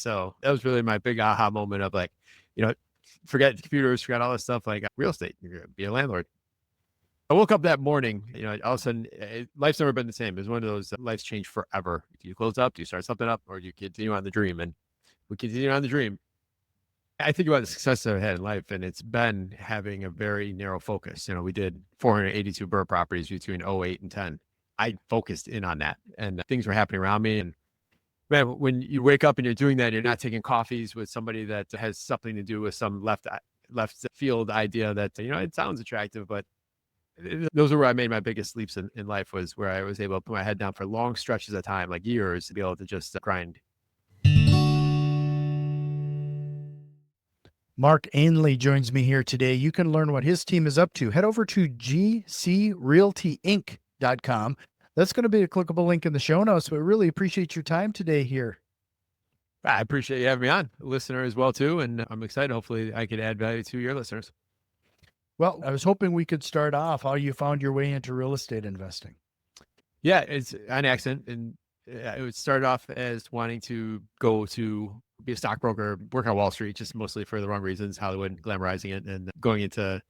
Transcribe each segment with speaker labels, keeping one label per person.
Speaker 1: So that was really my big aha moment of like, you know, forget computers, forget all this stuff, like real estate, you're going to be a landlord. I woke up that morning, all of a sudden, life's never been the same. It was one of those, life's changed forever. Do you close up? Do you start something up? Or do you continue on the dream? And we continue on the dream. I think about the success I've had in life, and it's been having a very narrow focus. We did 482 BRRRR properties between '08 and 10. I focused in on that, and things were happening around me. And man, when you wake up and you're doing that, you're not taking coffees with somebody that has something to do with some left field idea that, it sounds attractive, but those are where I made my biggest leaps in life, was where I was able to put my head down for long stretches of time, like years, to be able to just grind.
Speaker 2: Mark Ainley joins me here today. You can learn what his team is up to. Head over to gcrealtyinc.com. That's going to be a clickable link in the show notes, but really appreciate your time today here.
Speaker 1: I appreciate you having me on, listener as well too, and I'm excited. Hopefully I could add value to your listeners.
Speaker 2: Well, I was hoping we could start off how you found your way into real estate investing.
Speaker 1: Yeah, it's an accident, and it started off as wanting to go to be a stockbroker, work on Wall Street, just mostly for the wrong reasons, Hollywood glamorizing it. And going into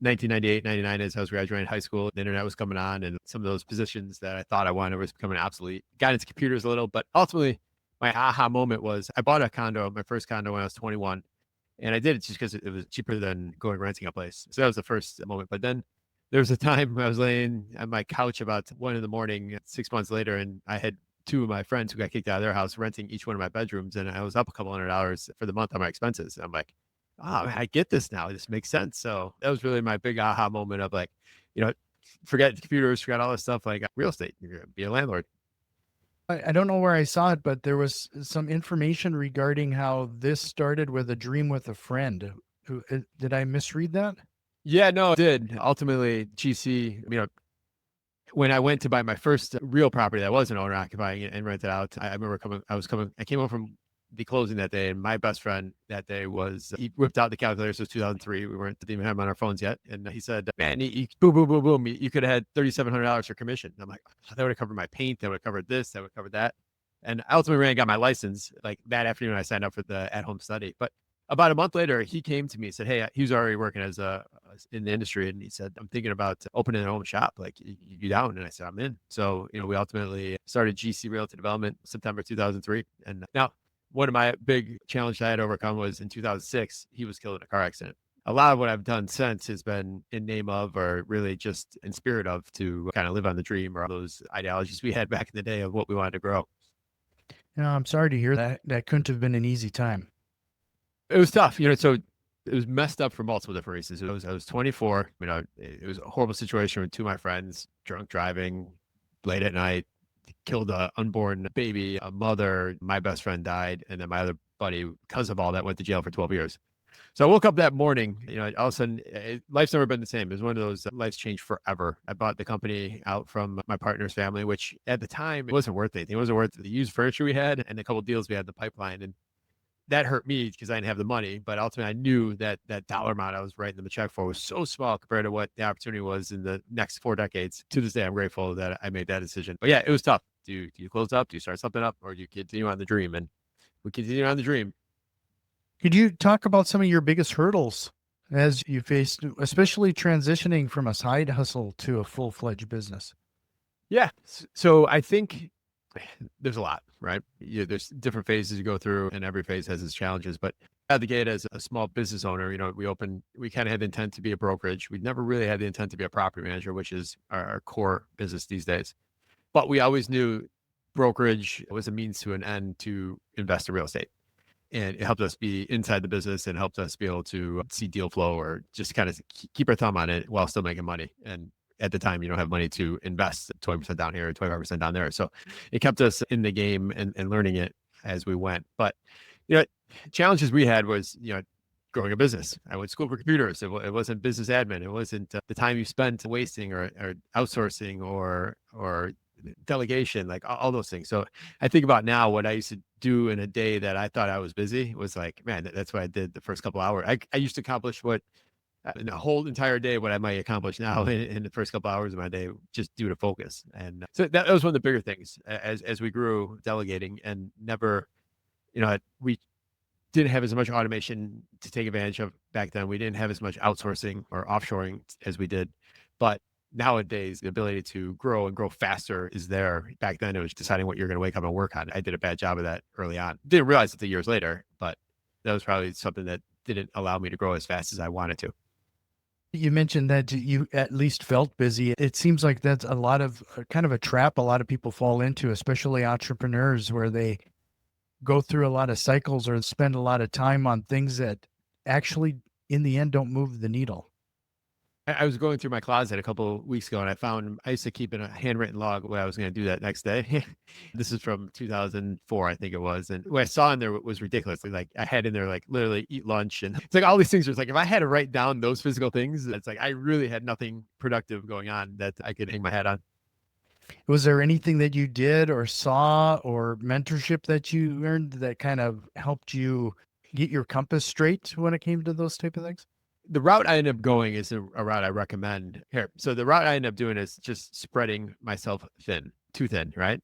Speaker 1: 1998, 99, as I was graduating high school, the internet was coming on, and some of those positions that I thought I wanted was becoming obsolete. Got into computers a little, but ultimately my aha moment was I bought a condo, my first condo, when I was 21. And I did it just because it was cheaper than going renting a place. So that was the first moment. But then there was a time I was laying on my couch about 1 a.m, 6 months later, and I had two of my friends who got kicked out of their house renting each one of my bedrooms. And I was up a couple $100 for the month on my expenses. And I'm like, oh, I get this now. This makes sense. So that was really my big aha moment of like, forget computers, forget all this stuff, like real estate, you're going to be a landlord.
Speaker 2: I don't know where I saw it, but there was some information regarding how this started with a dream with a friend. Did I misread that?
Speaker 1: Yeah, no, it did. Ultimately, GC, when I went to buy my first real property that was an owner occupying it and rent it out, I remember I came home from the closing that day, and my best friend that day he whipped out the calculator. So it was 2003. We didn't even have them on our phones yet. And he said, man, boom, boom, boom, boom. You could have had $3,700 for commission. And I'm like, oh, that would have covered my paint. That would have covered this. That would have covered that. And I ultimately ran and got my license. Like that afternoon, I signed up for the at-home study. But about a month later, he came to me and said, hey, he was already working in the industry. And he said, I'm thinking about opening a home shop. Like, you down? And I said, I'm in. So, we ultimately started GC Realty Development September 2003. And now one of my big challenges I had to overcome was in 2006, he was killed in a car accident. A lot of what I've done since has been in name of, or really just in spirit of, to kind of live on the dream, or those ideologies we had back in the day of what we wanted to grow.
Speaker 2: I'm sorry to hear that. That couldn't have been an easy time.
Speaker 1: It was tough, so it was messed up for multiple different reasons. I was 24, it was a horrible situation with two of my friends, drunk driving late at night, killed an unborn baby, a mother, my best friend died. And then my other buddy, because of all that, went to jail for 12 years. So I woke up that morning, all of a sudden, life's never been the same. It was one of those, life's changed forever. I bought the company out from my partner's family, which at the time, it wasn't worth anything. It wasn't worth the used furniture we had and a couple of deals we had in the pipeline. And that hurt me because I didn't have the money, but ultimately I knew that that dollar amount I was writing them a check for was so small compared to what the opportunity was in the next 4 decades. To this day, I'm grateful that I made that decision. But yeah, it was tough. Do you close up? Do you start something up? Or do you continue on the dream? And we continue on the dream.
Speaker 2: Could you talk about some of your biggest hurdles as you faced, especially transitioning from a side hustle to a full-fledged business?
Speaker 1: Yeah. So I think there's a lot, right? There's different phases you go through, and every phase has its challenges. But out the gate, as a small business owner, we kind of had the intent to be a brokerage. We never really had the intent to be a property manager, which is our core business these days. But we always knew brokerage was a means to an end to invest in real estate. And it helped us be inside the business and helped us be able to see deal flow, or just kind of keep our thumb on it while still making money. And at the time, you don't have money to invest 20% down here, 25% down there. So it kept us in the game and learning it as we went. But, challenges we had was, growing a business. I went to school for computers. It wasn't business admin. It wasn't the time you spent wasting or outsourcing or delegation, like all those things. So I think about now what I used to do in a day that I thought I was busy was like, man, that's what I did the first couple hours. I used to accomplish what in a whole entire day, what I might accomplish now in the first couple hours of my day, just due to focus. And so that was one of the bigger things as we grew, delegating, and never we didn't have as much automation to take advantage of back then. We didn't have as much outsourcing or offshoring as we did. But nowadays, the ability to grow and grow faster is there. Back then, it was deciding what you're going to wake up and work on. I did a bad job of that early on. Didn't realize it till years later, but that was probably something that didn't allow me to grow as fast as I wanted to.
Speaker 2: You mentioned that you at least felt busy. It seems like that's a lot of kind of a trap a lot of people fall into, especially entrepreneurs, where they go through a lot of cycles or spend a lot of time on things that actually, in the end, don't move the needle.
Speaker 1: I was going through my closet a couple of weeks ago and I used to keep in a handwritten log what I was going to do that next day. This is from 2004, I think it was. And what I saw in there was ridiculous. Like I had in there, like literally eat lunch. And it's like all these things. It's like, if I had to write down those physical things, it's like, I really had nothing productive going on that I could hang my hat on.
Speaker 2: Was there anything that you did or saw or mentorship that you learned that kind of helped you get your compass straight when it came to those type of things?
Speaker 1: The route I ended up going is a route I recommend here. So the route I ended up doing is just spreading myself too thin, right?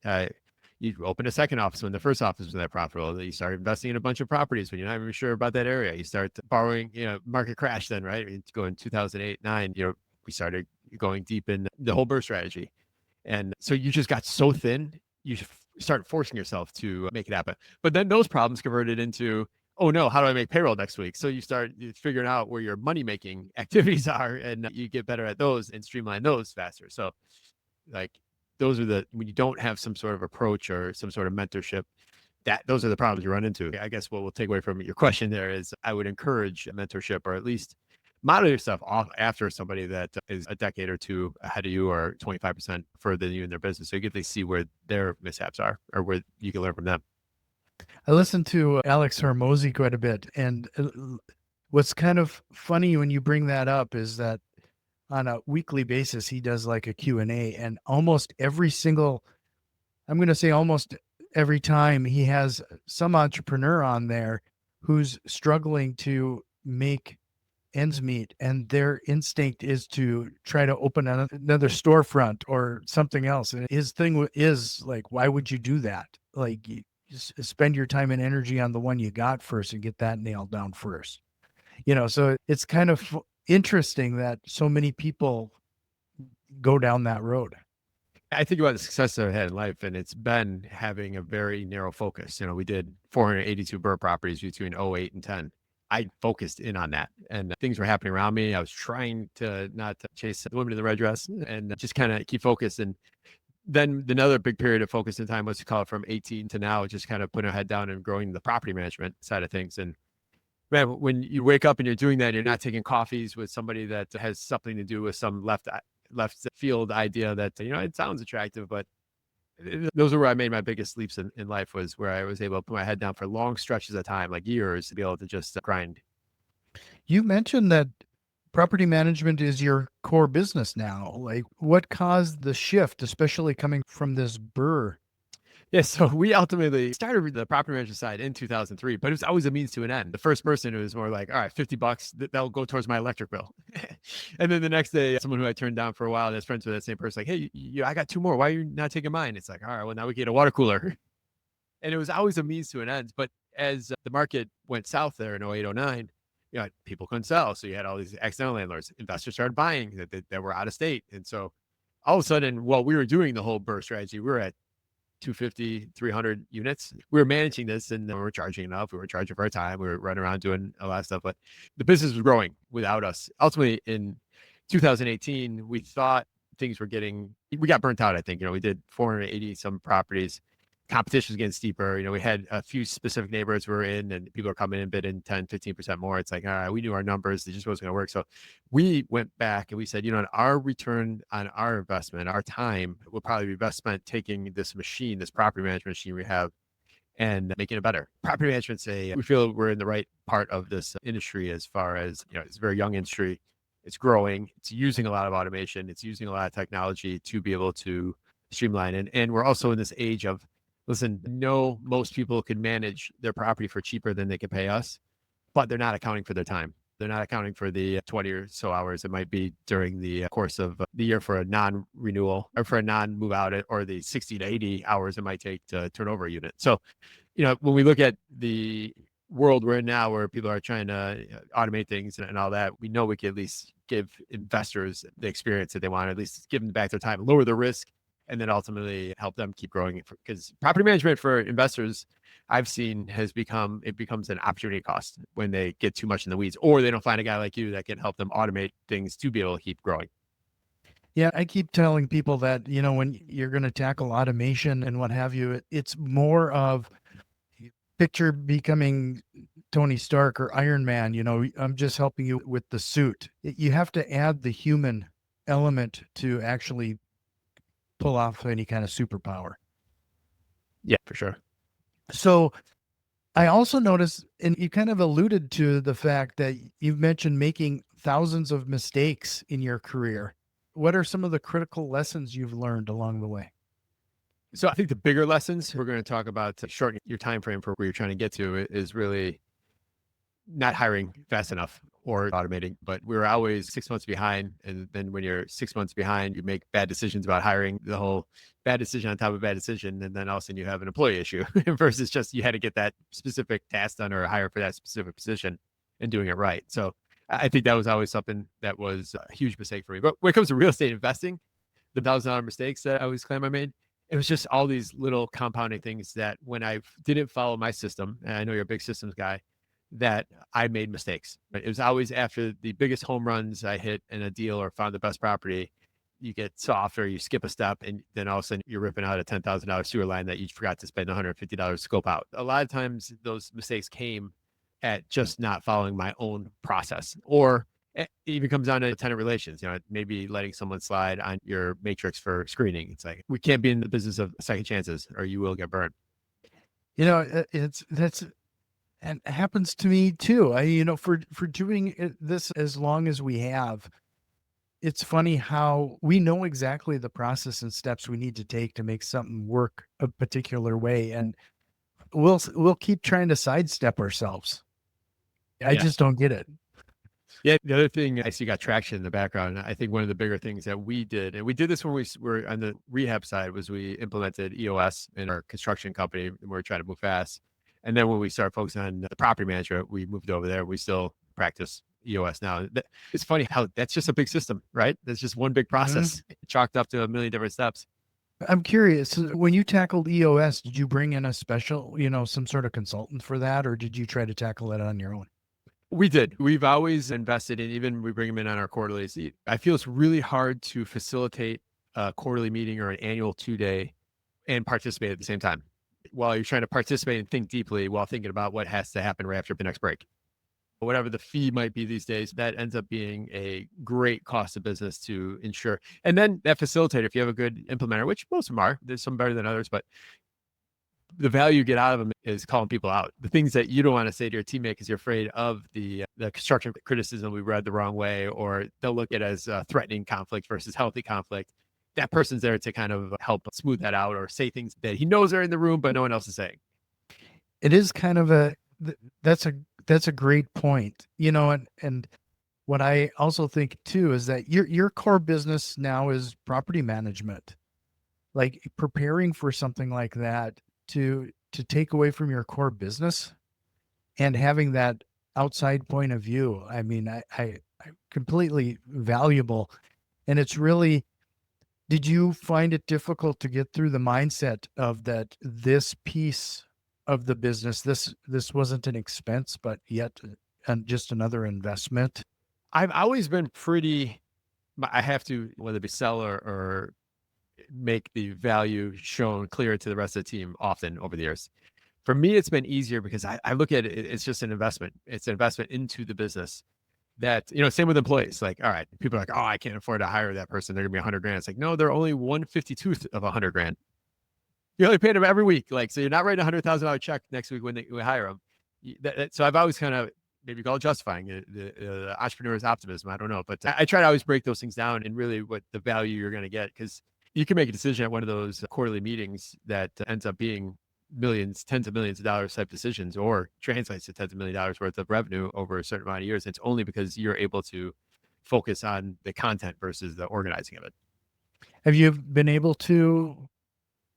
Speaker 1: You open a second office when the first office was that profitable. You start investing in a bunch of properties when you're not even sure about that area. You start borrowing, market crash then, right? It's going 2008, 9, we started going deep in the whole BRRRR strategy. And so you just got so thin, you start forcing yourself to make it happen. But then those problems converted into, oh no, how do I make payroll next week? So you start figuring out where your money making activities are and you get better at those and streamline those faster. So like those are when you don't have some sort of approach or some sort of mentorship, those are the problems you run into. I guess what we'll take away from your question there is I would encourage a mentorship or at least model yourself off after somebody that is a decade or two ahead of you or 25% further than you in their business. So you get to see where their mishaps are or where you can learn from them.
Speaker 2: I listened to Alex Hormozy quite a bit, and what's kind of funny when you bring that up is that on a weekly basis, he does like a Q&A, and almost every single, I'm going to say almost every time, he has some entrepreneur on there who's struggling to make ends meet, and their instinct is to try to open another storefront or something else. And his thing is like, why would you do that? Like, you spend your time and energy on the one you got first and get that nailed down first. So it's kind of interesting that so many people go down that road.
Speaker 1: I think about the success I've had in life, and it's been having a very narrow focus. We did 482 BRRRR properties between '08 and 10. I focused in on that, and things were happening around me. I was trying to not to chase the women in the red dress and just kind of keep focused. And then another big period of focus and time was to call it from 18 to now, just kind of putting our head down and growing the property management side of things. And man, when you wake up and you're doing that, you're not taking coffees with somebody that has something to do with some left field idea that, it sounds attractive, but those are where I made my biggest leaps in life, was where I was able to put my head down for long stretches of time, like years, to be able to just grind.
Speaker 2: You mentioned that property management is your core business now. Like, what caused the shift, especially coming from this BRRRR?
Speaker 1: Yeah, so we ultimately started the property management side in 2003, but it was always a means to an end. The first person who was more like, all right, $50, that'll go towards my electric bill. And then the next day, someone who I turned down for a while, that's friends with that same person, like, hey, I got two more. Why are you not taking mine? It's like, all right, well, now we get a water cooler. And it was always a means to an end. But as the market went south there in '08, '09, people couldn't sell. So you had all these accidental landlords. Investors started buying that were out of state. And so all of a sudden, while we were doing the whole BRRRR strategy, we were at 250, 300 units. We were managing this and we were charging enough. We were charging for our time. We were running around doing a lot of stuff, but the business was growing without us. Ultimately, in 2018, we thought we got burnt out. I think, we did 480 some properties. Competition was getting steeper. We had a few specific neighborhoods we were in and people are coming in bidding 10, 15% more. It's like, all right, we knew our numbers. It just wasn't going to work. So we went back and we said, our return on our investment, our time will probably be best spent taking this machine, this property management machine we have, and making it better. Property management's we feel we're in the right part of this industry as far as, it's a very young industry. It's growing. It's using a lot of automation. It's using a lot of technology to be able to streamline. And we're also in this age of, listen, most people can manage their property for cheaper than they can pay us, but they're not accounting for their time. They're not accounting for the 20 or so hours it might be during the course of the year for a non-renewal or for a non-move out, or the 60 to 80 hours it might take to turn over a unit. So when we look at the world we're in now where people are trying to automate things and all that, we know we can at least give investors the experience that they want, at least give them back their time, lower the risk, and then ultimately help them keep growing. Because property management for investors, I've seen it becomes an opportunity cost when they get too much in the weeds, or they don't find a guy like you that can help them automate things to be able to keep growing.
Speaker 2: Yeah, I keep telling people that, when you're going to tackle automation and what have you, it's more of picture becoming Tony Stark or Iron Man. I'm just helping you with the suit. You have to add the human element to actually pull off any kind of superpower.
Speaker 1: Yeah, for sure.
Speaker 2: So I also noticed, and you kind of alluded to the fact that you've mentioned making thousands of mistakes in your career. What are some of the critical lessons you've learned along the way?
Speaker 1: So I think the bigger lessons we're going to talk about to shorten your time frame for where you're trying to get to is really not hiring fast enough or automating, but we're always 6 months behind. And then when you're 6 months behind, you make bad decisions about hiring, the whole bad decision on top of bad decision. And then all of a sudden you have an employee issue versus just you had to get that specific task done or hire for that specific position and doing it right. So I think that was always something that was a huge mistake for me. But when it comes to real estate investing, the $1,000 mistakes that I always claim I made, it was just all these little compounding things that when I didn't follow my system, and I know you're a big systems guy, that I made mistakes. It was always after the biggest home runs I hit in a deal or found the best property, you get soft or you skip a step, and then all of a sudden you're ripping out a $10,000 sewer line that you forgot to spend $150 to scope out. A lot of times those mistakes came at just not following my own process, or it even comes down to tenant relations, maybe letting someone slide on your matrix for screening. It's like, we can't be in the business of second chances or you will get burned.
Speaker 2: And it happens to me too. For doing this as long as we have, it's funny how we know exactly the process and steps we need to take to make something work a particular way, and we'll keep trying to sidestep ourselves. I just don't get it.
Speaker 1: Yeah, the other thing I see got traction in the background. I think one of the bigger things that we did, and we did this when we were on the rehab side, was we implemented EOS in our construction company, and we were trying to move fast. And then when we started focusing on the property management, we moved over there. We still practice EOS now. It's funny how that's just a big system, right? That's just one big process, chalked up to a million different steps.
Speaker 2: I'm curious, when you tackled EOS, did you bring in a special, some sort of consultant for that, or did you try to tackle it on your own?
Speaker 1: We did. We've always invested in, even we bring them in on our quarterlies. I feel it's really hard to facilitate a quarterly meeting or an annual 2-day and participate at the same time while you're trying to participate and think deeply while thinking about what has to happen right after the next break. Whatever the fee might be these days, that ends up being a great cost of business to ensure. And then that facilitator, if you have a good implementer, which most of them are, there's some better than others, but the value you get out of them is calling people out. The things that you don't want to say to your teammate because you're afraid of the construction criticism we read the wrong way, or they'll look at it as threatening conflict versus healthy conflict. That person's there to kind of help smooth that out or say things that he knows are in the room, but no one else is saying.
Speaker 2: It is kind of that's a great point, and what I also think too is that your core business now is property management. Like preparing for something like that to take away from your core business and having that outside point of view. I mean, I completely valuable. And it's really, did you find it difficult to get through the mindset of that this piece of the business, this wasn't an expense, but yet just another investment?
Speaker 1: I've always been I have to, whether it be sell or make the value shown clear to the rest of the team often over the years. For me, it's been easier because I look at it, it's just an investment. It's an investment into the business that, same with employees. Like, all right, people are like, oh, I can't afford to hire that person. They're gonna be 100 grand. It's like, no, they're only 1/52th of 100 grand. You're only paying them every week. Like, so you're not writing $100,000 check next week when we hire them. So I've always kind of maybe call it justifying the entrepreneur's optimism. I don't know, but I try to always break those things down and really what the value you're going to get, because you can make a decision at one of those quarterly meetings that ends up being millions, tens of millions of dollars type decisions, or translates to tens of million dollars worth of revenue over a certain amount of years. It's only because you're able to focus on the content versus the organizing of it.
Speaker 2: Have you been able to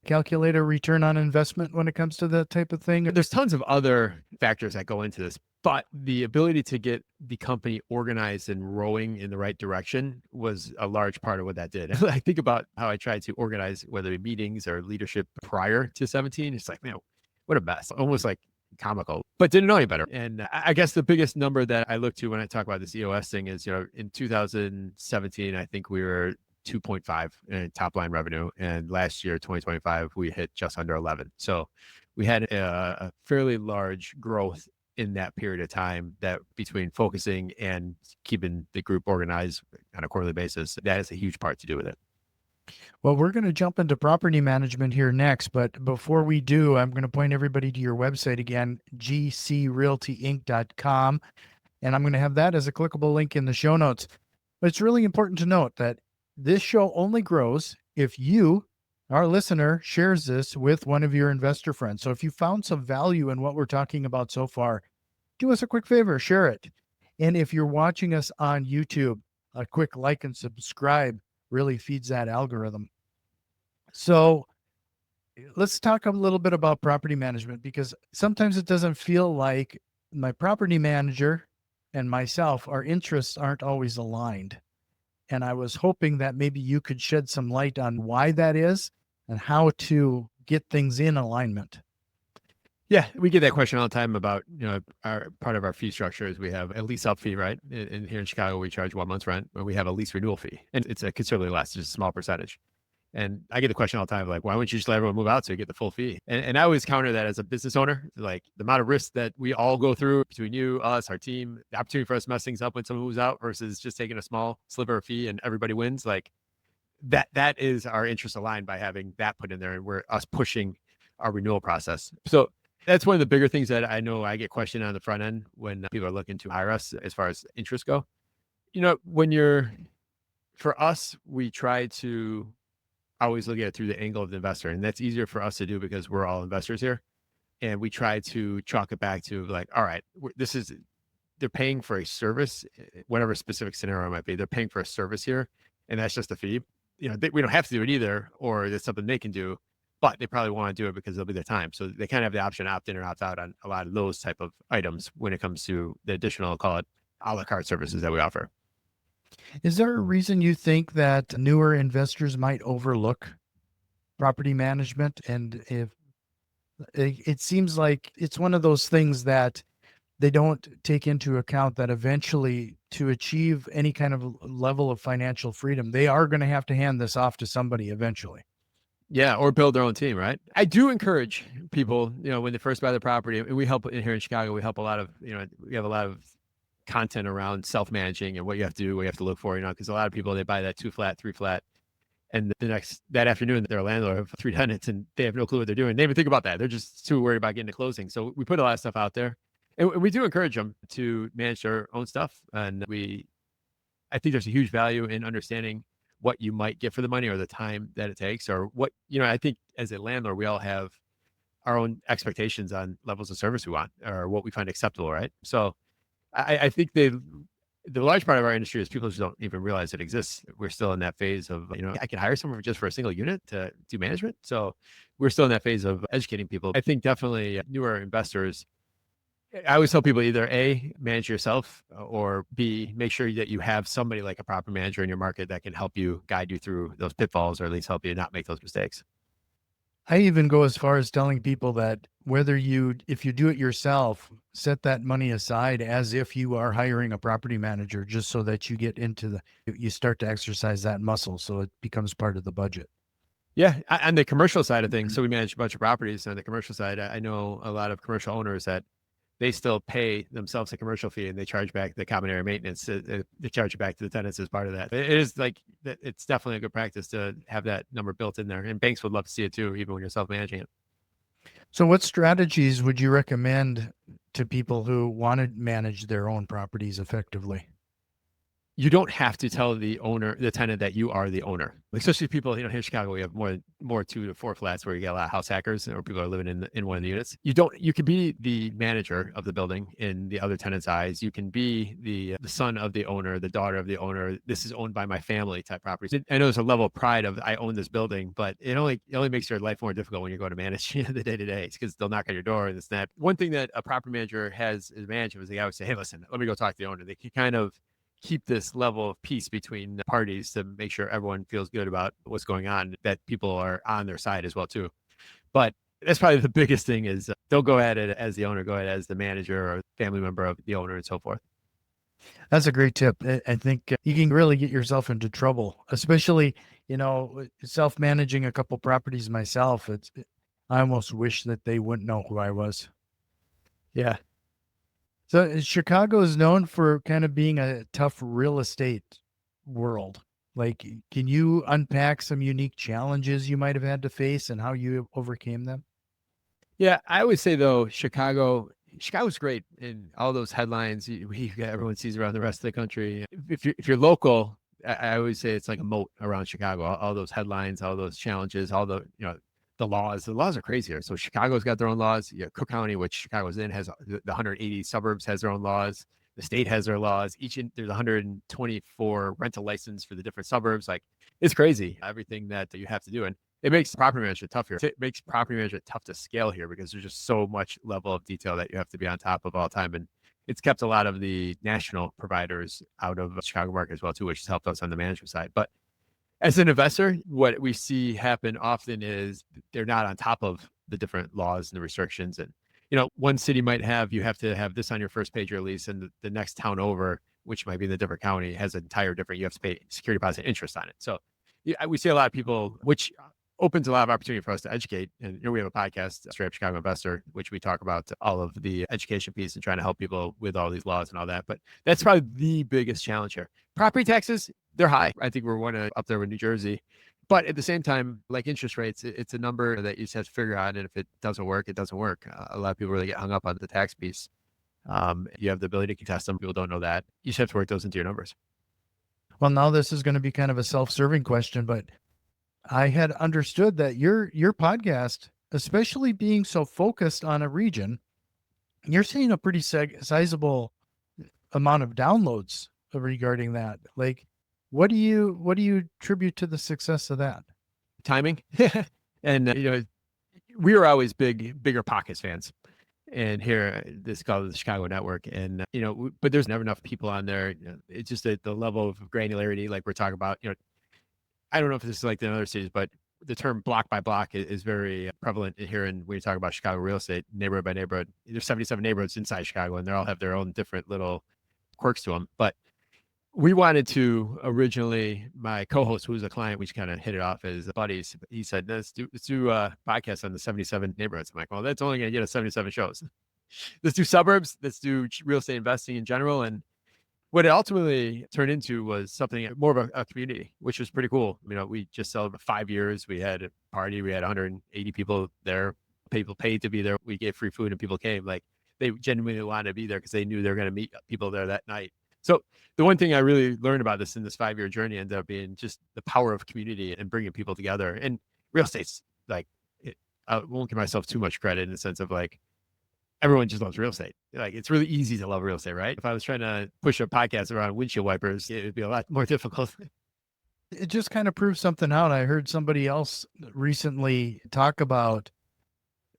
Speaker 2: calculate a return on investment when it comes to that type of thing?
Speaker 1: There's tons of other factors that go into this, but the ability to get the company organized and rowing in the right direction was a large part of what that did. I think about how I tried to organize, whether it be meetings or leadership prior to 17. It's like, man, what a mess. Almost like comical, but didn't know any better. And I guess the biggest number that I look to when I talk about this EOS thing is, in 2017, I think we were 2.5 in top line revenue. And last year, 2025, we hit just under 11. So we had a fairly large growth in that period of time, that between focusing and keeping the group organized on a quarterly basis, that has a huge part to do with it.
Speaker 2: Well, we're going to jump into property management here next, but before we do, I'm going to point everybody to your website again, gcrealtyinc.com, and I'm going to have that as a clickable link in the show notes. But it's really important to note that this show only grows if you, our listener, shares this with one of your investor friends. So if you found some value in what we're talking about so far, do us a quick favor, share it. And if you're watching us on YouTube, a quick like and subscribe really feeds that algorithm. So let's talk a little bit about property management, because sometimes it doesn't feel like my property manager and myself, our interests aren't always aligned. And I was hoping that maybe you could shed some light on why that is and how to get things in alignment.
Speaker 1: Yeah, we get that question all the time about, our part of our fee structure is we have a lease up fee, right? Here in Chicago, we charge 1 month's rent, but we have a lease renewal fee, and it's a considerably less, just a small percentage. And I get the question all the time, like, why wouldn't you just let everyone move out so you get the full fee? And I always counter that as a business owner, like the amount of risk that we all go through between you, us, our team, the opportunity for us to mess things up when someone moves out versus just taking a small sliver of fee and everybody wins. Like that is our interest aligned by having that put in there, and we're us pushing our renewal process. So that's one of the bigger things that I know I get questioned on the front end when people are looking to hire us as far as interest go. For us, we try to always look at it through the angle of the investor. And that's easier for us to do because we're all investors here. And we try to chalk it back to like, all right, they're paying for a service, whatever specific scenario it might be. They're paying for a service here, and that's just a fee. We don't have to do it either, or there's something they can do, but they probably want to do it because it'll be their time. So they kind of have the option to opt in or opt out on a lot of those type of items when it comes to the additional, call it, a la carte services that we offer.
Speaker 2: Is there a reason you think that newer investors might overlook property management? And if it seems like it's one of those things that they don't take into account that eventually, to achieve any kind of level of financial freedom, they are going to have to hand this off to somebody eventually.
Speaker 1: Yeah, or build their own team, right? I do encourage people, when they first buy the property, and we help here in Chicago, we help a lot of, we have a lot of content around self-managing and what you have to do, what you have to look for, because a lot of people, they buy that 2-flat, 3-flat, and that afternoon, they're a landlord of 3 tenants and they have no clue what they're doing. They even think about that. They're just too worried about getting to closing. So we put a lot of stuff out there, and we do encourage them to manage their own stuff. And I think there's a huge value in understanding what you might get for the money, or the time that it takes, or what, I think as a landlord, we all have our own expectations on levels of service we want or what we find acceptable, right? So I think the large part of our industry is people just don't even realize it exists. We're still in that phase of, I can hire someone just for a single unit to do management. So we're still in that phase of educating people. I think definitely newer investors, I always tell people either A, manage yourself, or B, make sure that you have somebody like a property manager in your market that can help you, guide you through those pitfalls, or at least help you not make those mistakes.
Speaker 2: I even go as far as telling people that if you do it yourself, set that money aside as if you are hiring a property manager, just so that you get you start to exercise that muscle, so it becomes part of the budget.
Speaker 1: Yeah. On the commercial side of things, so we manage a bunch of properties. On the commercial side, I know a lot of commercial owners that they still pay themselves a commercial fee, and they charge back the common area maintenance. They charge it back to the tenants as part of that. It is like, it's definitely a good practice to have that number built in there, and banks would love to see it too, even when you're self-managing it.
Speaker 2: So what strategies would you recommend to people who want to manage their own properties effectively?
Speaker 1: you don't have to tell the tenant that you are the owner. Especially people, here in Chicago, we have more 2 to 4 flats where you get a lot of house hackers or people are living in one of the units. You can be the manager of the building in the other tenant's eyes. You can be the son of the owner, the daughter of the owner. This is owned by my family type properties. I know there's a level of pride of I own this building, but it only makes your life more difficult when you go to manage the day-to-day. It's because they'll knock on your door and it's that. One thing that a property manager has advantage of is the guy would say, hey, listen, let me go talk to the owner. They can kind of keep this level of peace between the parties to make sure everyone feels good about what's going on, that people are on their side as well too. But that's probably the biggest thing is don't go at it as the owner, go at it as the manager or family member of the owner and so forth.
Speaker 2: That's a great tip. I think you can really get yourself into trouble, especially, self-managing a couple properties myself. I almost wish that they wouldn't know who I was.
Speaker 1: Yeah.
Speaker 2: So Chicago is known for kind of being a tough real estate world. Like, can you unpack some unique challenges you might have had to face and how you overcame them?
Speaker 1: Yeah, I would say though, Chicago's great in all those headlines everyone sees around the rest of the country. If you're local, I always say it's like a moat around Chicago. All those headlines, all those challenges, all the laws. The laws are crazy here. So Chicago's got their own laws. Cook County, which Chicago's in, has the 180 suburbs has their own laws. The state has their laws. There's 124 rental license for the different suburbs. Like it's crazy everything that you have to do. And it makes property management tough here. It makes property management tough to scale here because there's just so much level of detail that you have to be on top of all the time. And it's kept a lot of the national providers out of Chicago market as well too, which has helped us on the management side. But as an investor, what we see happen often is they're not on top of the different laws and the restrictions. And, one city might have, you have to have this on your first page of your lease, and the next town over, which might be in a different county, has an entire different, you have to pay security deposit interest on it. So we see a lot of people, which opens a lot of opportunity for us to educate. And we have a podcast, Straight Up Chicago Investor, which we talk about all of the education piece and trying to help people with all these laws and all that. But that's probably the biggest challenge here. Property taxes, they're high. I think we're one up there with New Jersey. But at the same time, like interest rates, it's a number that you just have to figure out. And if it doesn't work, it doesn't work. A lot of people really get hung up on the tax piece. You have the ability to contest them. People don't know that. You just have to work those into your numbers.
Speaker 2: Well, now this is going to be kind of a self-serving question, but I had understood that your podcast, especially being so focused on a region, you're seeing a pretty sizable amount of downloads regarding that. Like, what do you attribute to the success of that?
Speaker 1: Timing. And, we were always bigger pockets fans. And here, this is called the Chicago Network. And, but there's never enough people on there. It's just the level of granularity, like we're talking about, I don't know if this is like the other cities, but the term block by block is very prevalent here. And when you talk about Chicago real estate, neighborhood by neighborhood, there's 77 neighborhoods inside Chicago, and they all have their own different little quirks to them. But we wanted to originally, my co-host, who was a client, we just kind of hit it off as buddies. He said, let's do a podcast on the 77 neighborhoods. I'm like, well, that's only going to get us 77 shows. Let's do suburbs. Let's do real estate investing in general. And what it ultimately turned into was something more of a community, which was pretty cool. We just celebrated 5 years. We had a party. We had 180 people there. People paid to be there. We gave free food and people came. Like they genuinely wanted to be there because they knew they were going to meet people there that night. So the one thing I really learned about this in this 5-year journey ended up being just the power of community and bringing people together. And real estate's like, I won't give myself too much credit in the sense of like, everyone just loves real estate. Like it's really easy to love real estate, right? If I was trying to push a podcast around windshield wipers, it would be a lot more difficult.
Speaker 2: It just kind of proves something out. I heard somebody else recently talk about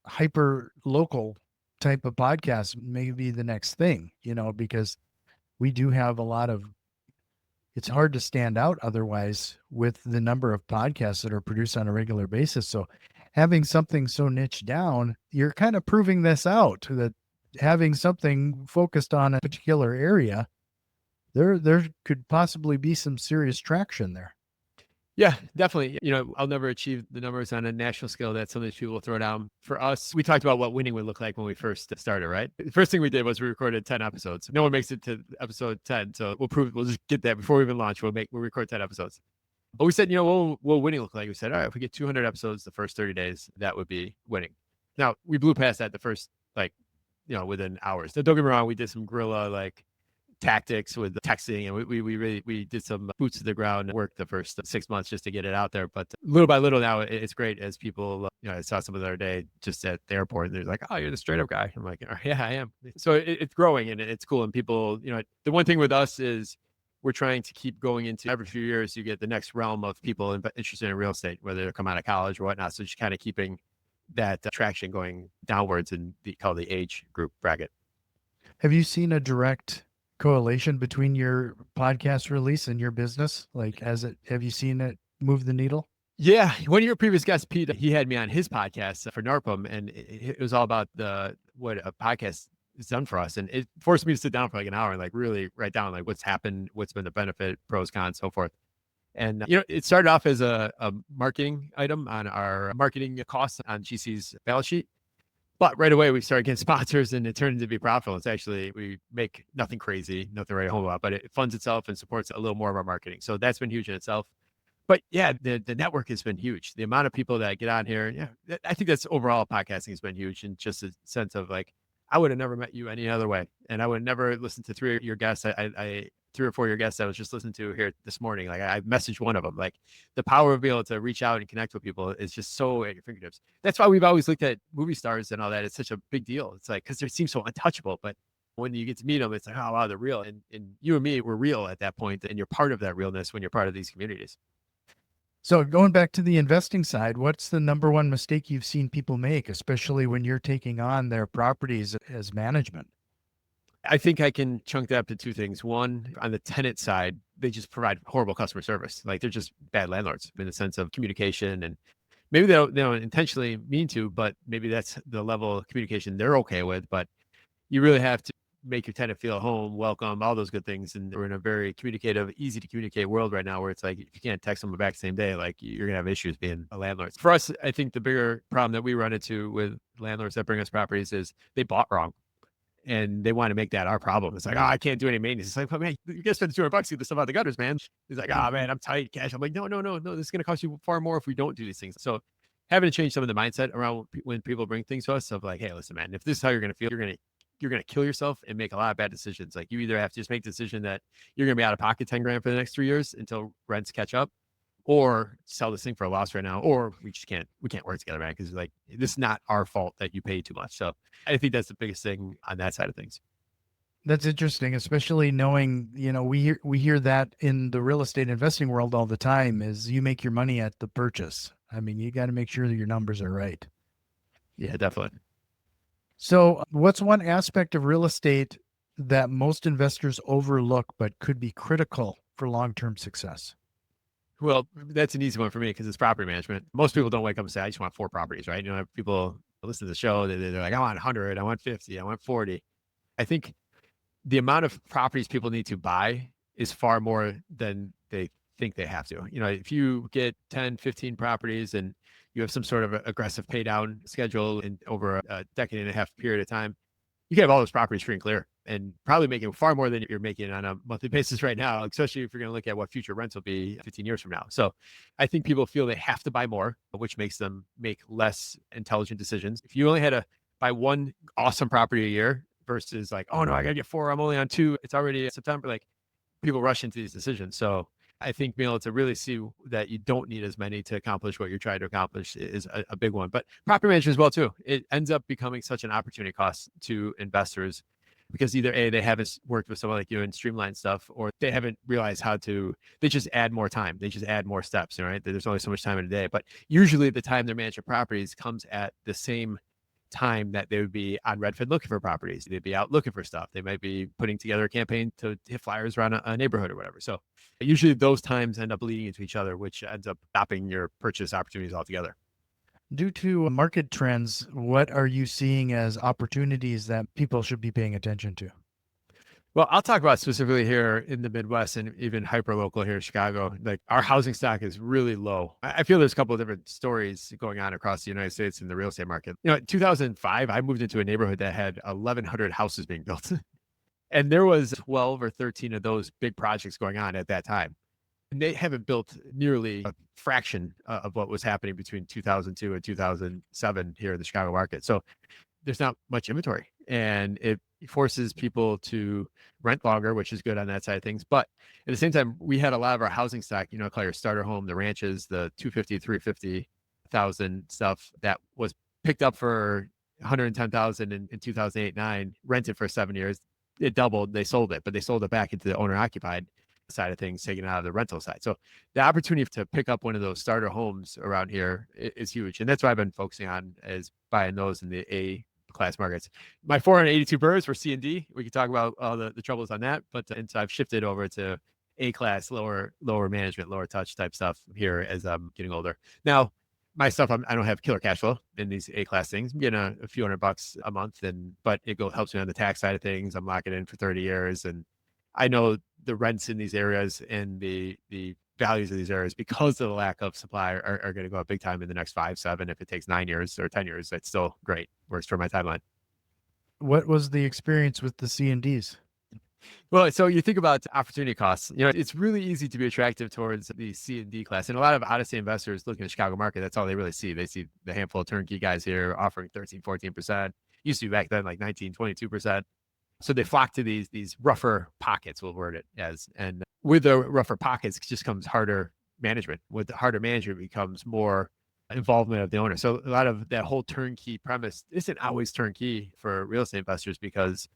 Speaker 2: hyper local type of podcast, maybe the next thing, because we do have it's hard to stand out otherwise with the number of podcasts that are produced on a regular basis. So having something so niche down, you're kind of proving this out, that having something focused on a particular area, there could possibly be some serious traction there.
Speaker 1: Yeah, definitely. I'll never achieve the numbers on a national scale that some of these people will throw down. For us, we talked about what winning would look like when we first started, right? The first thing we did was we recorded 10 episodes. No one makes it to episode 10. So we'll just get that before we even launch. We'll record 10 episodes. But we said, what will winning look like? We said, all right, if we get 200 episodes the first 30 days, that would be winning. Now, we blew past that the first, within hours. Now, don't get me wrong, we did some guerrilla, tactics with texting, and we did some boots to the ground work the first 6 months just to get it out there. But little by little now, it's great as people. I saw some of the other day just at the airport, and they're like, "Oh, you're the straight up guy." I'm like, "Oh, yeah, I am." So it's growing and it's cool. And people, the one thing with us is we're trying to keep going into every few years. You get the next realm of people interested in real estate, whether they're come out of college or whatnot. So just kind of keeping that traction going downwards in called the age group bracket.
Speaker 2: Have you seen a direct correlation between your podcast release and your business? Like, have you seen it move the needle?
Speaker 1: Yeah, one of your previous guests, Pete, he had me on his podcast for NARPM, and it was all about what a podcast has done for us, and it forced me to sit down for like an hour and like really write down like what's happened, what's been the benefit, pros, cons, so forth. And it started off as a marketing item on our marketing costs on GC's balance sheet, but right away we started getting sponsors, and it turned into be profitable. It's actually we make nothing crazy, nothing to write home about, but it funds itself and supports a little more of our marketing. So that's been huge in itself. But yeah, the network has been huge. The amount of people that get on here, yeah, I think that's overall podcasting has been huge in just a sense of like, I would have never met you any other way. And I would never listen to three of your guests. I 3 or 4 of your guests I was just listening to here this morning. Like I messaged one of them. Like the power of being able to reach out and connect with people is just so at your fingertips. That's why we've always looked at movie stars and all that. It's such a big deal. It's like, because they seem so untouchable, but when you get to meet them, it's like, oh, wow, they're real. And you and me, we're real at that point, and you're part of that realness when you're part of these communities.
Speaker 2: So going back to the investing side, what's the number one mistake you've seen people make, especially when you're taking on their properties as management?
Speaker 1: I think I can chunk that up to two things. One, on the tenant side, they just provide horrible customer service. Like they're just bad landlords in the sense of communication, and maybe they don't intentionally mean to, but maybe that's the level of communication they're okay with. But you really have to make your tenant feel at home, welcome, all those good things. And we're in a very communicative, easy to communicate world right now where it's like, if you can't text them back the same day, like you're going to have issues being a landlord. For us, I think the bigger problem that we run into with landlords that bring us properties is they bought wrong. And they want to make that our problem. It's like, oh, I can't do any maintenance. It's like, oh, man, you guys spend $200 to get this stuff out of the gutters, man. He's like, oh, man, I'm tight cash. I'm like, no. This is going to cost you far more if we don't do these things. So having to change some of the mindset around when people bring things to us of like, hey, listen, man, if this is how you're going to feel, you're going to kill yourself and make a lot of bad decisions. Like you either have to just make the decision that you're going to be out of pocket 10 grand for the next 3 years until rents catch up, or sell this thing for a loss right now, or we can't work together, man. Cause like, this is not our fault that you pay too much. So I think that's the biggest thing on that side of things.
Speaker 2: That's interesting, especially knowing, we hear that in the real estate investing world all the time is you make your money at the purchase. I mean, you got to make sure that your numbers are right.
Speaker 1: Yeah, definitely.
Speaker 2: So what's one aspect of real estate that most investors overlook, but could be critical for long-term success?
Speaker 1: Well, that's an easy one for me because it's property management. Most people don't wake up and say, I just want 4 properties, right? People listen to the show, they're like, I want 100, I want 50, I want 40. I think the amount of properties people need to buy is far more than they think they have to. If you get 10, 15 properties and you have some sort of aggressive pay down schedule in over a decade and a half period of time, you can have all those properties free and clear and probably making far more than you're making on a monthly basis right now, especially if you're going to look at what future rents will be 15 years from now. So I think people feel they have to buy more, which makes them make less intelligent decisions. If you only had to buy one awesome property a year versus like, oh no, I got to get 4, I'm only on 2, it's already September, like people rush into these decisions. So I think being able to really see that you don't need as many to accomplish what you're trying to accomplish is a big one. But property management as well too. It ends up becoming such an opportunity cost to investors because either A, they haven't worked with someone like you and streamlined stuff, or they haven't realized they just add more time. They just add more steps, right? There's only so much time in a day. But usually the time they're managing properties comes at the same time that they would be on Redfin looking for properties. They'd be out looking for stuff. They might be putting together a campaign to hit flyers around a neighborhood or whatever. So usually those times end up leading into each other, which ends up stopping your purchase opportunities altogether.
Speaker 2: Due to market trends, what are you seeing as opportunities that people should be paying attention to?
Speaker 1: Well, I'll talk about specifically here in the Midwest and even hyper local here in Chicago. Like our housing stock is really low. I feel there's a couple of different stories going on across the United States in the real estate market. In 2005, I moved into a neighborhood that had 1,100 houses being built. And there was 12 or 13 of those big projects going on at that time. And they haven't built nearly a fraction of what was happening between 2002 and 2007 here in the Chicago market. So there's not much inventory. And forces people to rent longer, which is good on that side of things. But at the same time, we had a lot of our housing stock, call your starter home, the ranches, the 250, 350,000 stuff that was picked up for 110,000 in 2008, 9, rented for 7 years. It doubled. They sold it, but they sold it back into the owner occupied side of things, taken out of the rental side. So the opportunity to pick up one of those starter homes around here is huge. And that's what I've been focusing on, is buying those in the A class markets. My 482 BRRRRs were C and D. We could talk about all the troubles on that, but and so I've shifted over to A class, lower management, lower touch type stuff here as I'm getting older. Now, my stuff, I don't have killer cash flow in these A class things. I'm getting a few $100 a month, but it helps me on the tax side of things. I'm locking in for 30 years, and I know the rents in these areas and the values of these areas, because of the lack of supply, are going to go up big time in the next 5, 7. If it takes 9 years or 10 years, that's still great. Works for my timeline.
Speaker 2: What was the experience with the C and Ds?
Speaker 1: Well, so you think about opportunity costs. It's really easy to be attractive towards the C and D class. And a lot of out-of-state investors looking at the Chicago market, that's all they really see. They see the handful of turnkey guys here offering 13, 14%. Used to be back then like 19, 22%. So they flock to these rougher pockets, we'll word it as. And with the rougher pockets just comes harder management. With the harder management becomes more involvement of the owner. So a lot of that whole turnkey premise isn't always turnkey for real estate investors, because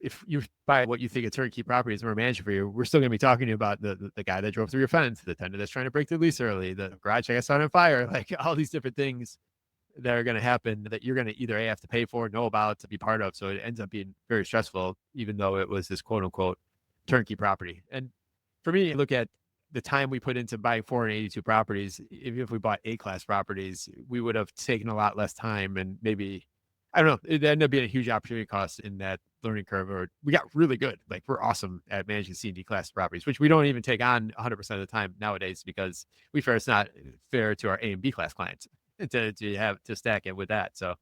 Speaker 1: if you buy what you think a turnkey property is, and we're managing for you, we're still going to be talking to you about the guy that drove through your fence, the tenant that's trying to break the lease early, the garage that got started on fire, like all these different things that are going to happen that you're going to either have to pay for, know about, to be part of. So it ends up being very stressful, even though it was this quote unquote turnkey property. And for me, look at the time we put into buying 482 properties. Even if we bought A class properties, we would have taken a lot less time, and maybe, I don't know, it ended up being a huge opportunity cost in that learning curve. Or we got really good. Like, we're awesome at managing C and D class properties, which we don't even take on 100% of the time nowadays, because we feel it's not fair to our A and B class clients to have to stack it with that. So,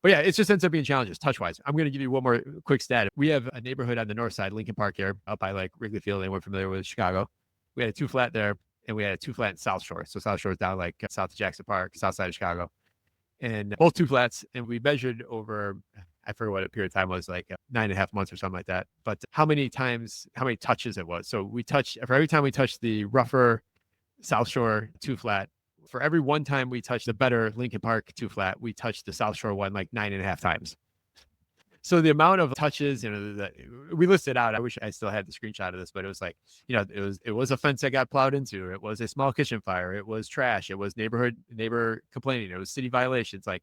Speaker 1: but yeah, it just ends up being challenges touch wise. I'm going to give you one more quick stat. We have a neighborhood on the north side, Lincoln Park here, up by like Wrigley Field. Anyone familiar with Chicago? We had a 2-flat there, and we had a 2-flat in South Shore. So South Shore is down like south of Jackson Park, south side of Chicago, and both 2-flats. And we measured over, I forget what a period of time was, like 9.5 months or something like that. But how many touches it was. So for every time we touched the rougher South Shore 2-flat, for every one time we touched the better Lincoln Park 2-flat, we touched the South Shore one like 9.5 times. So the amount of touches, that we listed out, I wish I still had the screenshot of this, but it was like, it was a fence that got plowed into. It was a small kitchen fire. It was trash. It was neighbor complaining. It was city violations. Like,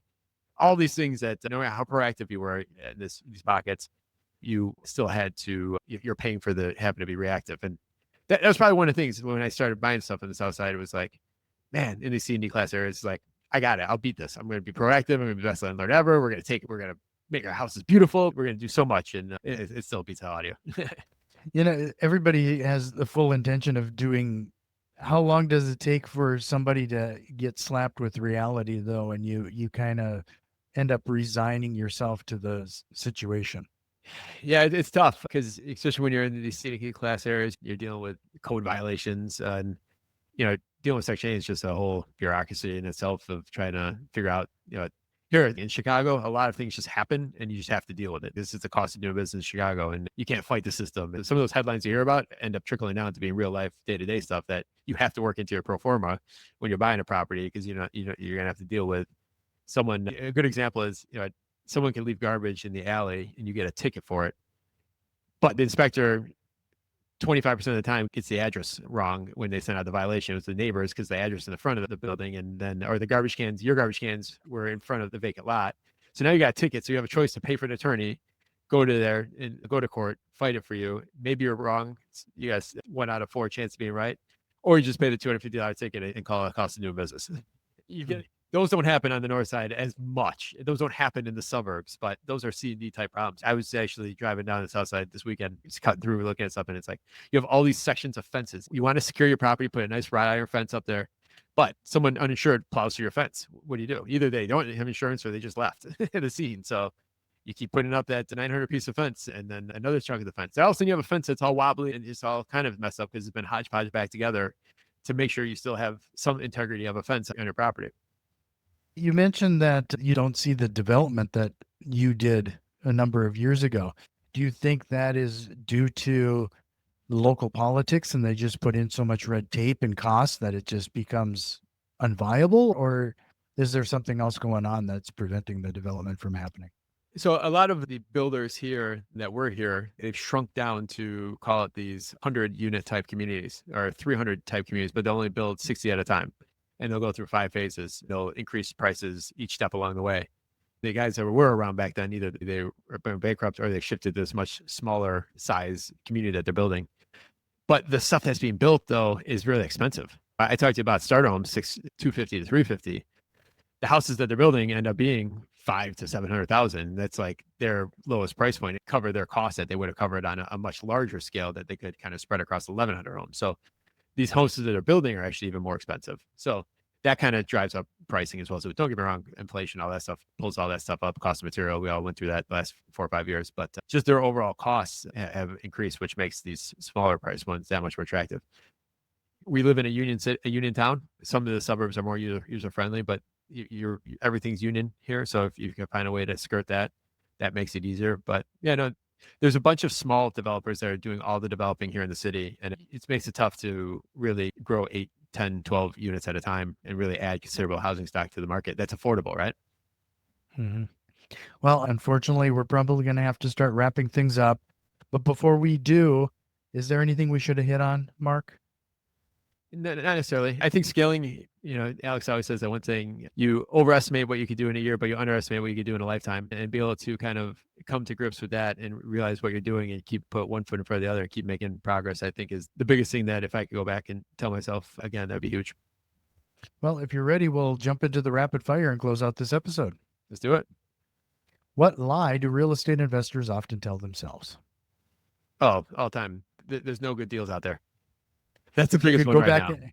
Speaker 1: all these things that, no matter how proactive you were in these pockets, you still had to, you're paying for having to be reactive. And that was probably one of the things when I started buying stuff on the south side. It was like, man, in these C and D class areas, like, I got it. I'll beat this. I'm going to be proactive. I'm going to be the best landlord ever. We're going to make our houses beautiful. We're going to do so much. And it still beats hell out of you.
Speaker 2: Everybody has the full intention of doing. How long does it take for somebody to get slapped with reality, though, and you kind of end up resigning yourself to the situation?
Speaker 1: Yeah, it's tough, because especially when you're in these C and D class areas, you're dealing with code violations, and dealing with Section 8 is just a whole bureaucracy in itself of trying to figure out, here in Chicago, a lot of things just happen and you just have to deal with it. This is the cost of doing business in Chicago, and you can't fight the system. And some of those headlines you hear about end up trickling down to being real life, day-to-day stuff that you have to work into your pro forma when you're buying a property, because you're going to have to deal with someone. A good example is, someone can leave garbage in the alley and you get a ticket for it, but the inspector 25% of the time gets the address wrong when they send out the violation. It was the neighbors, because the address in the front of the building, and then, or the garbage cans, your garbage cans were in front of the vacant lot. So now you got tickets. So you have a choice to pay for an attorney, go to court, fight it for you. Maybe you're wrong. You got 1 out of 4 chance of being right, or you just pay the $250 ticket and call it cost of doing business. Those don't happen on the north side as much. Those don't happen in the suburbs, but those are C and D type problems. I was actually driving down the south side this weekend, just cutting through, looking at stuff, and it's like, you have all these sections of fences. You want to secure your property, put a nice wrought iron fence up there, but someone uninsured plows through your fence. What do you do? Either they don't have insurance or they just left the scene. So you keep putting up that 900 piece of fence, and then another chunk of the fence. All of a sudden you have a fence that's all wobbly and it's all kind of messed up because it's been hodgepodge back together to make sure you still have some integrity of a fence on your property.
Speaker 2: You mentioned that you don't see the development that you did a number of years ago. Do you think that is due to local politics and they just put in so much red tape and cost that it just becomes unviable? Or is there something else going on that's preventing the development from happening?
Speaker 1: So a lot of the builders here that were here, they've shrunk down to call it these 100-unit type communities or 300 type communities, but they'll only build 60 at a time. And they'll go through 5 phases. They'll increase prices each step along the way. The guys that were around back then, either they were bankrupt or they shifted to this much smaller size community that they're building. But the stuff that's being built, though, is really expensive. I talked to you about starter homes, 250 to 350. The houses that they're building end up being 5 to 700,000. That's like their lowest price point. It covered their cost that they would have covered on a much larger scale that they could kind of spread across 1,100 homes. So these houses that are building are actually even more expensive. So that kind of drives up pricing as well. So don't get me wrong, inflation, all that stuff pulls all that stuff up, cost of material. We all went through that the last 4 or 5 years, but just their overall costs have increased, which makes these smaller price ones that much more attractive. We live in a union town. Some of the suburbs are more user friendly, but everything's union here. So if you can find a way to skirt that, that makes it easier. But yeah, no, there's a bunch of small developers that are doing all the developing here in the city, and it makes it tough to really grow 8, 10, 12 units at a time and really add considerable housing stock to the market that's affordable, right?
Speaker 2: hmm Well, unfortunately, we're probably going to have to start wrapping things up. But before we do, is there anything we should have hit on, Mark?
Speaker 1: Not necessarily. I think scaling, Alex always says that one thing, you overestimate what you could do in a year, but you underestimate what you could do in a lifetime, and be able to kind of come to grips with that and realize what you're doing and put one foot in front of the other and keep making progress, I think is the biggest thing that if I could go back and tell myself again, that'd be huge.
Speaker 2: Well, if you're ready, we'll jump into the rapid fire and close out this episode.
Speaker 1: Let's do it.
Speaker 2: What lie do real estate investors often tell themselves?
Speaker 1: Oh, all time. There's no good deals out there. That's the
Speaker 2: If you
Speaker 1: biggest
Speaker 2: could
Speaker 1: one
Speaker 2: go
Speaker 1: right
Speaker 2: back,
Speaker 1: now.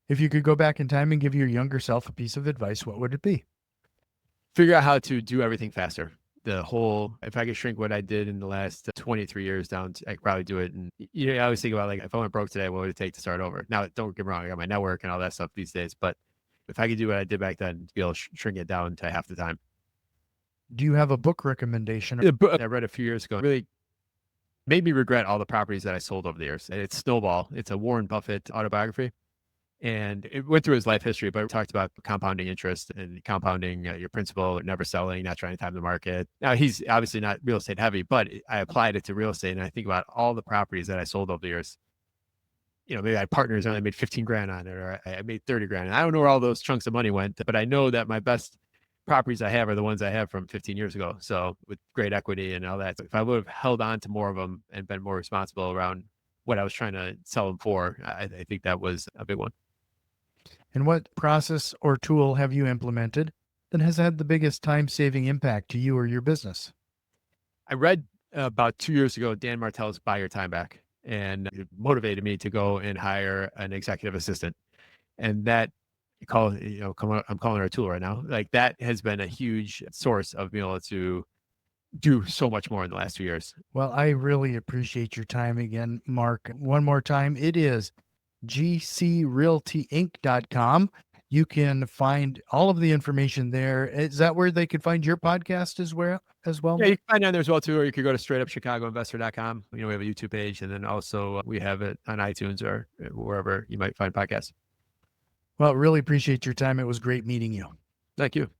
Speaker 2: if you could go back in time and give your younger self a piece of advice, what would it be?
Speaker 1: Figure out how to do everything faster. If I could shrink what I did in the last 23 years down, I could probably do it. And I always think about, like, if I went broke today, what would it take to start over? Now, don't get me wrong, I got my network and all that stuff these days, but if I could do what I did back then, to be able to shrink it down to half the time.
Speaker 2: Do you have a book recommendation?
Speaker 1: The book I read a few years ago really made me regret all the properties that I sold over the years. And it's Snowball. It's a Warren Buffett autobiography. And it went through his life history, but it talked about compounding interest and compounding your principal, never selling, not trying to time the market. Now, he's obviously not real estate heavy, but I applied it to real estate. And I think about all the properties that I sold over the years. Maybe I had partners and I made 15 grand on it, or I made 30 grand. And I don't know where all those chunks of money went, but I know that my best properties I have are the ones I have from 15 years ago. So with great equity and all that. So if I would have held on to more of them and been more responsible around what I was trying to sell them for, I think that was a big one.
Speaker 2: And what process or tool have you implemented that has had the biggest time-saving impact to you or your business?
Speaker 1: I read about 2 years ago, Dan Martell's Buy Your Time Back, and it motivated me to go and hire an executive assistant. And that I'm calling her a tool right now. Like, that has been a huge source of being able to do so much more in the last 2 years.
Speaker 2: Well, I really appreciate your time again, Mark. One more time, it is gcrealtyinc.com. You can find all of the information there. Is that where they could find your podcast as well?
Speaker 1: Yeah, you can find it on there as well too, or you could go to straightupchicagoinvestor.com. We have a YouTube page, and then also we have it on iTunes or wherever you might find podcasts.
Speaker 2: Well, really appreciate your time. It was great meeting you.
Speaker 1: Thank you.